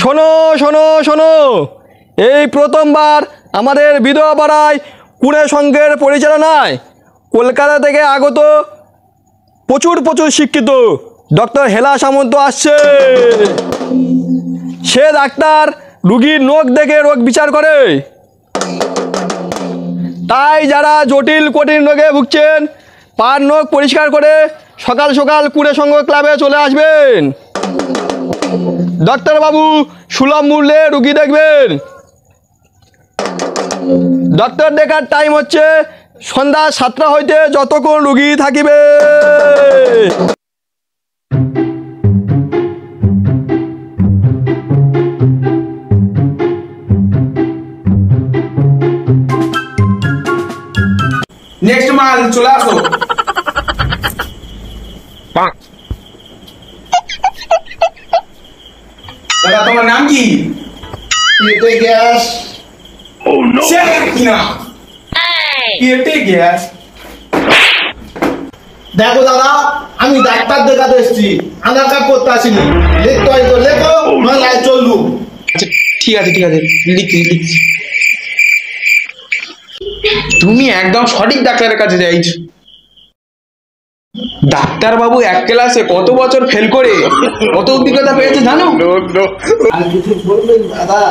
শোনো শোনো শোনো, এই প্রথমবার আমাদের বিধবা পাড়ায় কুঁড়ে সংঘের পরিচালনায় কলকাতা থেকে আগত প্রচুর প্রচুর শিক্ষিত ডক্টর হেলা সামন্ত আসছে। সে ডাক্তার রুগীর নখ দেখে রোগ বিচার করে। তাই যারা জটিল কঠিন রোগে ভুগছেন, পার নখ পরিষ্কার করে সকাল সকাল কুঁড়ে সংঘ ক্লাবে চলে আসবেন। ডাক্তারবাবু সুলভ মূল্যে রুগী দেখবেন। ডক্টর দেখার টাইম হচ্ছে সন্ধ্যা 7টা হইতে যতক্ষণ রুগী থাকিবে। নেক্সট মাল চলে আসো। দাদা তোমার নাম কি? পেটে গ্যাস। Oh no! কি না? পেটে গ্যাস। দেখো দাদা, আমি ডাক্তার দেখাতে এসেছি, আধার কার্ড করতে আসিনি। লিখতে হয় তো লেখো, নয় চললু। আচ্ছা ঠিক আছে ঠিক আছে, লিখছি লিখছি। তুমি একদম সঠিক ডাক্তারের কাছে যাইছো। ডাক্তার বাবু এক ক্লাসে কত বছর ফেল করে কত অভিজ্ঞতা পেয়েছে জানো? আর কিছু বলবেন দাদা?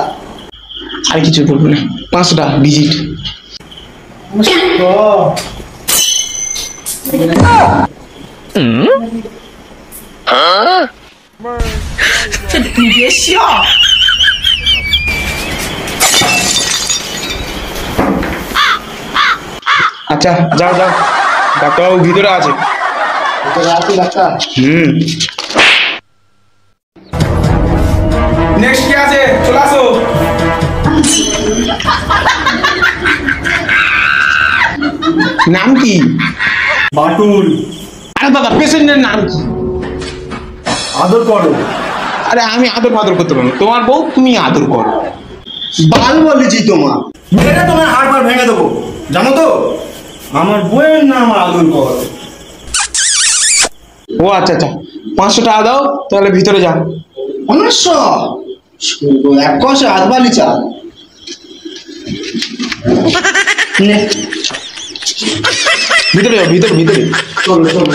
আর কিছু বলবো না, 5টা ভিজিট। আচ্ছা যাও যাও, ডাক্তারবাবু ভিতরে আছে। ডাক্তার নেক্সট কে আছে? চলে আসো। নাম কি? বাটুল। আরে দাদা পেশেন্টের নাম কি? আদর করো। আরে আমি আদর ফাদর করতে পারবো, তোমার বউ তুমি আদর করো। বাল বলেছি তোমার, মেরে তোমার হাড় পাড় ভেঙে দেবো, জানো তো? আমার বইয়ের নাম আদর কর। ও আচ্ছা আচ্ছা, 500 টাকা দাও, তাহলে ভিতরে যাও। 500? এক কষে আদবালি চা। ভিতরে যাও, ভিতরে ভিতরে। চলো চলো।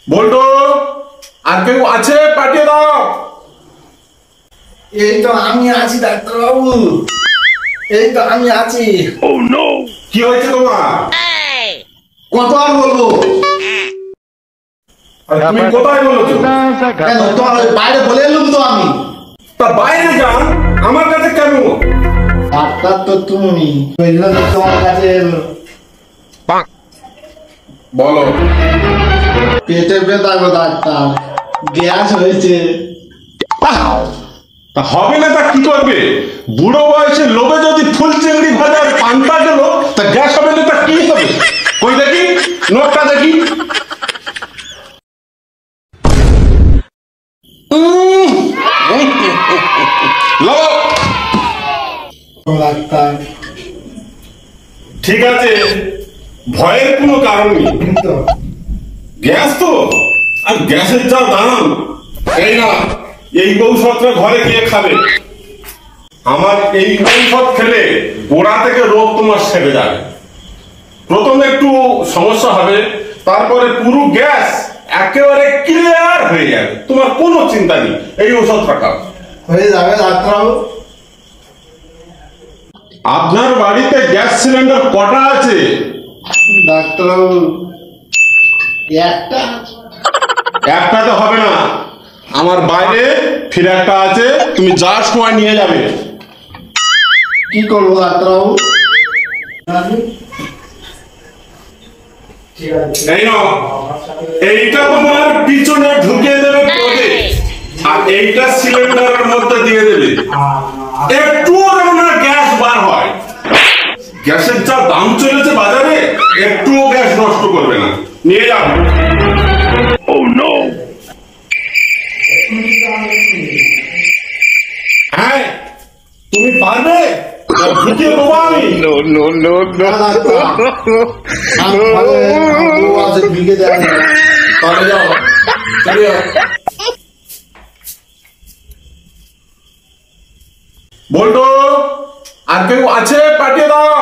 বলতো আর কেউ আছে? পাঠিয়ে দাও। এই তো আমি আছি ডাক্তারবাবু, এই তো আমি আছি। কি হয়েছে তোমার? কত আর বলবো? আর তুমি কোথায় বলেছো? কেন তোমার বাইরে বলে এলুম তো আমি। তা বাইরে যান, আমার কাছে কেন? ডাক্তার তো তুমি, তোমার কাছে এলো। বলো। পেটে ব্যথা গো ডাক্তার, গ্যাস হয়েছে। তা হবে না তা কি করবে? বুড়ো বয়সে লোভে যদি ফুল চিংড়ি ভাজার পান্তা গেল, তা গ্যাস হবে না তা কি হবে? কই দেখি নোটটা দেখি। ডাক্তার ঠিক আছে, ভয়ের কোনো কারণ নেই। গ্যাস তো, আর গ্যাসের যা দাম, এই না এই ঔষধটা ঘরে গিয়ে খাবে। আমার এই ঔষধ খেলে গোড়া থেকে রোগ তোমার সেরে যাবে। প্রথমে একটু সমস্যা হবে, তারপরে পুরো গ্যাস একেবারে ক্লিয়ার হয়ে যাবে। তোমার কোনো চিন্তা নেই, এই ওষুধটা খাও। হয়ে যাবে ডাক্তারবাবু। আপনার বাড়িতে গ্যাস সিলিন্ডার কটা আছে? ডাক্তারবাবু একটা। একটা তো হবে না, আমার বাইরে ফিরে একটা আছে, তুমি যাওয়ার সময় নিয়ে যাবে। কি করবো ডাক্তারবাবু? এই নাও, এইটা তোমার পিছনে ঢুকিয়ে দেবে পদে, আর এইটা সিলিন্ডারের মধ্যে দিয়ে দেবে। একটুও যেন না গ্যাস বার হয়। গ্যাসের যা দাম চলেছে বাজারে, একটুও গ্যাস নষ্ট করবে না, নিয়ে যাও। হ্যাঁ, পারবে? ঢুকিয়ে দেবো আমি। না, ডাক্তার। আমি পারলে, আমার বউ আছে, বিকে দেয় না। তাহলে যাও, চলে যাও। বল্টু, আর কেউ আছে? পাঠিয়ে দাও।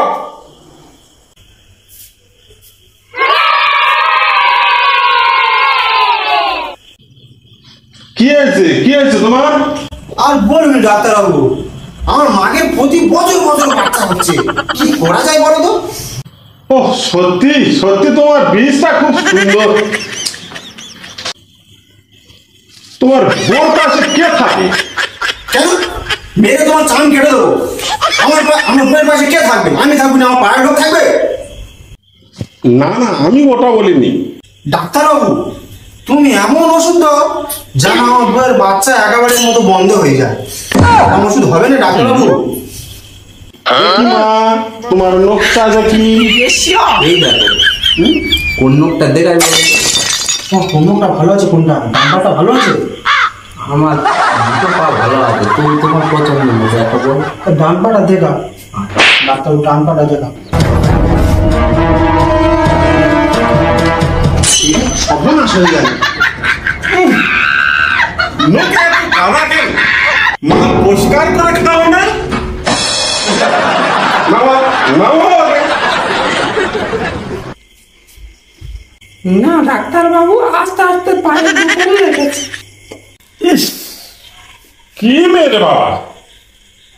কি হয়েছে, কি হয়েছে তোমার? আর বলবি ডাক্তারবাবু, আমার মাকে প্রতি বছর বছর বাচ্চা হচ্ছে, কি করা যায় বলো তো? ও সত্যি সত্যি তোমার বীজটা খুব সুন্দর। তোমার বোর কাছে কে থাকে? কেন মেরে তোমার চান কেটে দেবো? আমার বউয়ের পাশে কে থাকবে? আমি থাকবো না, আমার পাড়ার লোক থাকবে? না না, আমি ওটা বলিনি। ডাক্তারবাবু, তুমি এমন ওষুধ দাও যেন আমার বউয়ের বাচ্চা একেবারে মতো বন্ধ হয়ে যায়। এমন ওষুধ হবে না ডাক্তারবাবু? মা, তোমার নকশা দেখি। এই দেখো কোন নোকটা দেখাই বলো? কোন নোকটা ভালো আছে? কোনটা ডাক্তারটা ভালো আছে? আমার দুটো পা ভালো আছে, তুমি তোমার পছন্দ মতো একটা বলো। ডান পাটা দেখা ডাক্তারবাবু, ডান পাটা দেখা। সর্বনাশ হয়ে গেল। নোকে এত কাদা কেন? মা পরিষ্কার করে খাও না? নাও, নাও। না ডাক্তারবাবু, আস্তে আস্তে পায়ের উপরে রেখেছে। ইস, কি মেরে বাবা।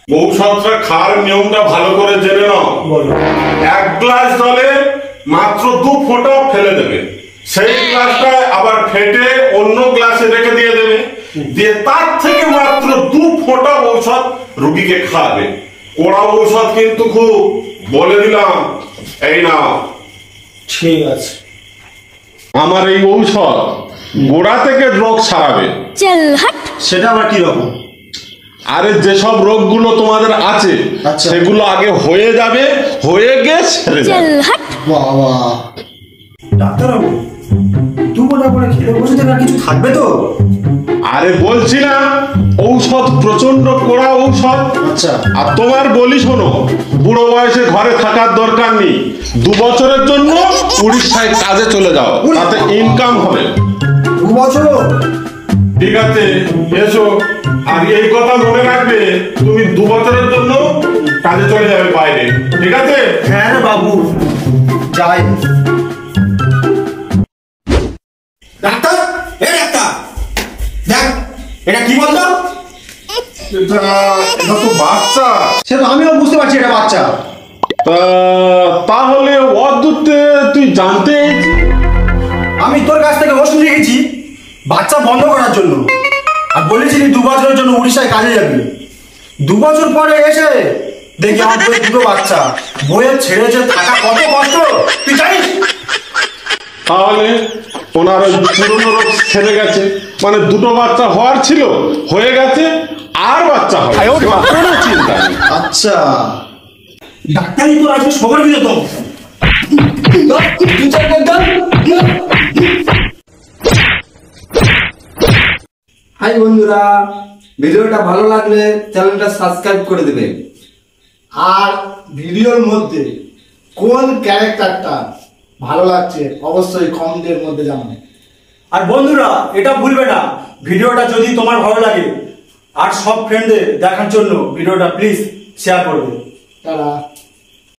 ঔষধটা খাওয়ার নিয়মটা ভালো করে জেনে নাও। বলো। এক গ্লাস জলে মাত্র 2 ফোঁটা ফেলে দেবে, সেই গ্লাসটা আবার ফেটে অন্য গ্লাসে রেখে দিয়ে দেবে, দিয়ে তার থেকে মাত্র 2 ফোঁটা ঔষধ রুগীকে খাওয়াবে। কড়া ঔষধ কিন্তু খুব, বলে দিলাম। এই নাও, ঠিক আছে। আমার এই ঔষধ গোড়া থেকে রোগ সারাবে। সেটা আবার কি রকম? আরে যেসব রোগগুলো তোমাদের আছে আচ্ছা। সেগুলো আগে হয়ে যাবে, হয়ে গিয়ে সেরে যাবে। বাবা, ডাক্তারবাবু, দু গোটা করে খেলে বসে থাকা কিছু থাকবে তো? আরে বলছি না, ঔষধ প্রচন্ড কড়া ঔষধ। আচ্ছা। আর তোমার বলি শোনো, বুড়ো বয়সে ঘরে থাকার দরকার নেই। 2 বছরের জন্য উড়িষ্যায় কাজে চলে যাও, তাতে ইনকাম হবে। 2 বছর? ঠিক আছে, এসো। আর এই কথা মনে রাখবে, তুমি 2 বছরের জন্য কাজে চলে যাবে বাইরে, ঠিক আছে? হ্যাঁ রে বাবু, যাই। ডাক্তার, ডাক্তার, দেখ এটা কি বলতো? এটা তো বাচ্চা। সে তো আমিও বুঝতে পারছি এটা বাচ্চা। তাহলে অদ্ভুতে তুই জানতে? আমি তোর কাছ থেকে ওষুধ নিয়েছি বাচ্চা বন্ধ করার জন্য, আর বলেছিলি 2 বছরের জন্য উড়িষ্যায় কাজে যাবি। 2 বছর পরে এসে দেখি আমার বইয়ের 2টো বাচ্চা। বইয়ের ছেড়ে যে থাকা কত কষ্ট তুই জানিস? তাহলে ওনার ওই পুরনো রোগ সেরে গেছে, মানে 2টো বাচ্চা হওয়ার ছিল, হয়ে গেছে, আর বাচ্চা হবে, কোনো চিন্তা নেই। আচ্ছা, ডাক্তারই তো আজকে সবার দিলে তো। হাই বন্ধুরা, ভিডিওটা ভালো লাগলে চ্যানেলটা সাবস্ক্রাইব করে দেবে। আর ভিডিওর মধ্যে কোন ক্যারেক্টারটা ভালো লাগছে অবশ্যই কমেন্টের মধ্যে জানাবে। আর বন্ধুরা, এটা ভুলবে না, ভিডিওটা যদি তোমার ভালো লাগে আর সব ফ্রেন্ডদের দেখার জন্য ভিডিওটা প্লিজ শেয়ার করবে। তারা